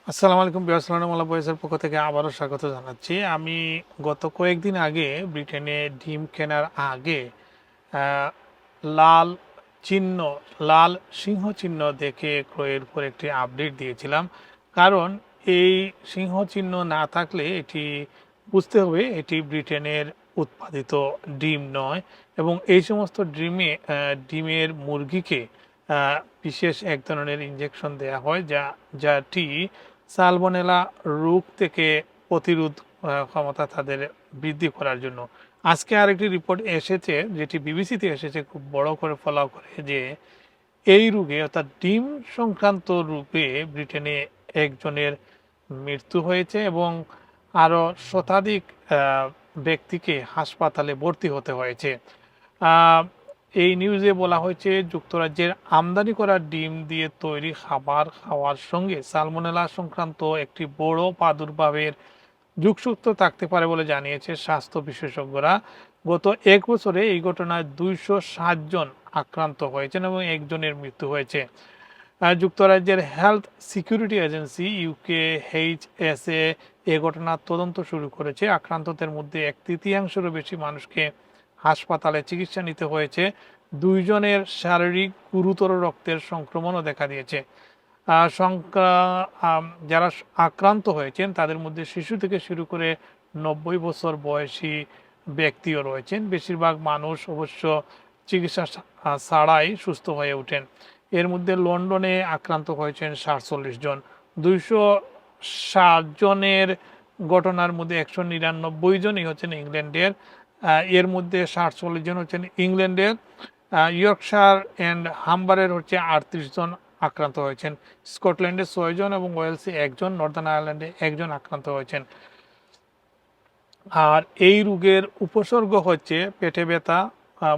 আসসালামু আলাইকুম বিয়াসলাম মোল্লা বয়েসের পক্ষ থেকে আবারও স্বাগত জানাচ্ছি। আমি গত কয়েকদিন আগে ব্রিটেনে ডিম কেনার আগে আহ, লাল চিহ্ন লাল সিংহ চিহ্ন দেখে ক্রয়ের উপর একটি আপডেট দিয়েছিলাম। কারণ এই সিংহ চিহ্ন না থাকলে এটি বুঝতে হবে এটি ব্রিটেনের উৎপাদিত ডিম নয়, এবং এই সমস্ত ডিমের মুরগিকে বিশেষ এক ধরনের ইনজেকশন দেওয়া হয় যাটি সালমোনেলা রোগ থেকে প্রতিরোধ ক্ষমতা তাদের বৃদ্ধি করার জন্য। আজকে আরেকটি রিপোর্ট এসেছে, যেটি বিবিসিতে এসেছে, খুব বড় করে ফলো করে, যে এই রোগে অর্থাৎ ডিম সংক্রান্ত রোগে ব্রিটেনে একজনের মৃত্যু হয়েছে এবং আরও শতাধিক ব্যক্তিকে হাসপাতালে ভর্তি হতে হয়েছে। এই নিউজে বলা হয়েছে যুক্তরাজ্যের আমদানি করা ডিম দিয়ে তৈরি খাবার খাওয়ার সঙ্গে সালমোনেলা সংক্রান্ত একটি বড় প্রাদুর্ভাবের যুগসূত্র থাকতে পারে বলে জানিয়েছে স্বাস্থ্য বিশেষজ্ঞরা। গত এক বছরে এই ঘটনায় 260 জন আক্রান্ত হয়েছেন এবং একজনের মৃত্যু হয়েছে। যুক্তরাজ্যের হেলথ সিকিউরিটি এজেন্সি ইউকেএইচএসএ এ ঘটনার তদন্ত শুরু করেছে। আক্রান্তদের মধ্যে এক তৃতীয়াংশেরও বেশি মানুষকে হাসপাতালে চিকিৎসা নিতে হয়েছে। 2 জনের শারীরিক গুরুতর রক্তের সংক্রমণও দেখা দিয়েছে। যারা আক্রান্ত হয়েছেন তাদের মধ্যে শিশু থেকে শুরু করে 90 বছর বয়সী ব্যক্তিও রয়েছেন। বেশিরভাগ মানুষ অবশ্য চিকিৎসা ছাড়াই সুস্থ হয়ে ওঠেন। এর মধ্যে লন্ডনে আক্রান্ত হয়েছেন 47 জন। 260 জনের ঘটনার মধ্যে 199 জনই হচ্ছেন ইংল্যান্ডের। এর মধ্যে 47 জন হচ্ছেন ইংল্যান্ডের। ইয়র্কশায়ার অ্যান্ড হাম্বারের হচ্ছে 38 জন আক্রান্ত হয়েছেন। স্কটল্যান্ডে 6 জন এবং ওয়েলসে 1 জন, নর্দার্ন আয়ারল্যান্ডে 1 জন আক্রান্ত হয়েছেন। আর এই রোগের উপসর্গ হচ্ছে পেটে ব্যথা,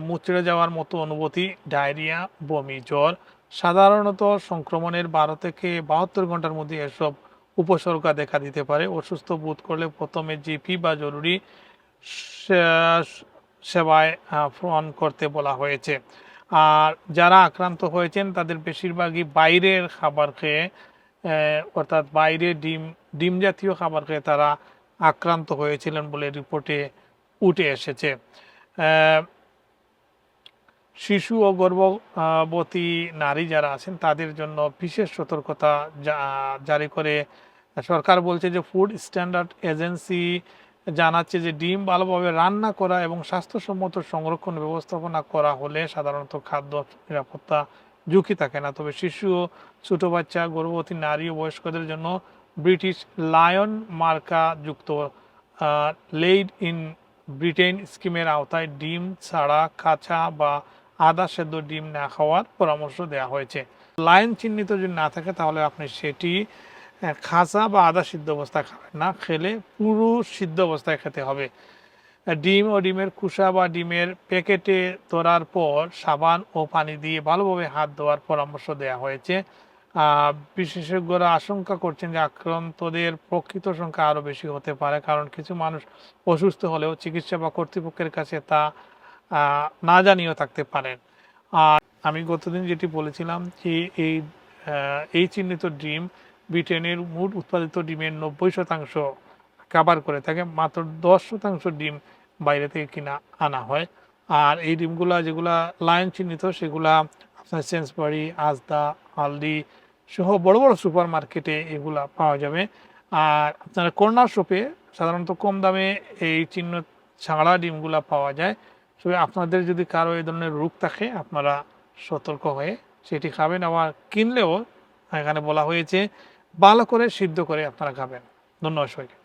মুচড়ে যাওয়ার মতো অনুভূতি, ডায়রিয়া, বমি, জ্বর। সাধারণত সংক্রমণের 12 থেকে 72 ঘন্টার মধ্যে এসব উপসর্গ দেখা দিতে পারে। অসুস্থ বোধ করলে প্রথমে জিপি বা জরুরি সেবায় ফোন করতে বলা হয়েছে। আর যারা আক্রান্ত হয়েছেন তাদের বেশিরভাগই বাইরের খাবার খেয়ে, অর্থাৎ বাইরে ডিম জাতীয় খাবার খেয়ে তারা আক্রান্ত হয়েছিলেন বলে রিপোর্টে উঠে এসেছে। শিশু ও গর্ভবতী নারী যারা আছেন তাদের জন্য বিশেষ সতর্কতা জারি করে সরকার বলছে যে ফুড স্ট্যান্ডার্ড এজেন্সি জানাচ্ছে যে ডিম ভালোভাবে রান্না করা এবং স্বাস্থ্যসম্মত সংরক্ষণ ব্যবস্থাপনা করা হলে সাধারণত খাদ্য নিরাপত্তা ঝুঁকি থাকে না। তবে শিশু, ছোট বাচ্চা, গর্ভবতী নারী ও বয়স্কদের জন্য ব্রিটিশ লায়ন মার্কা যুক্ত লেইড ইন ব্রিটেন স্কিমের আওতায় ডিম ছাড়া কাঁচা বা আদা সেদ্ধ ডিম না খাওয়ার পরামর্শ দেওয়া হয়েছে। লায়ন চিহ্নিত যদি না থাকে তাহলে আপনি সেটি খাঁচা বা আদা সিদ্ধ অবস্থায় খাবেন না, খেলে পুরো সিদ্ধ অবস্থায় খেতে হবে। ডিম ও ডিমের খোসা বা ডিমের প্যাকেটে ধরার পর সাবান ও পানি দিয়ে ভালোভাবে হাত ধোয়ার পরামর্শ দেওয়া হয়েছে। বিশেষজ্ঞরা আশঙ্কা করছেন যে আক্রান্তদের প্রকৃত সংখ্যা আরও বেশি হতে পারে, কারণ কিছু মানুষ অসুস্থ হলেও চিকিৎসা বা কর্তৃপক্ষের কাছে তা না জানিয়েও থাকতে পারেন। আর আমি গতদিন যেটি বলেছিলাম যে এই চিহ্নিত ডিম ব্রিটেনের মোট উৎপাদিত ডিমের 90% কাভার করে থাকে। মাত্র 10% ডিম বাইরে থেকে কিনা আনা হয়। আর এই ডিমগুলা যেগুলা লায়ন চিহ্নিত সেগুলা আপনার সেন্সবারি, আজদা, আলডি সহ বড় বড় সুপার মার্কেটে এগুলা পাওয়া যাবে। আর আপনার কর্নার শপে সাধারণত কম দামে এই চিহ্ন ছাড়া ডিমগুলা পাওয়া যায়। তবে আপনাদের যদি কারো এই ধরনের রোগ থাকে আপনারা সতর্ক হয়ে সেটি খাবেন। আবার কিনলেও এখানে বলা হয়েছে ভালো করে সিদ্ধ করে আপনারা খাবেন। ধন্যবাদ সবাইকে।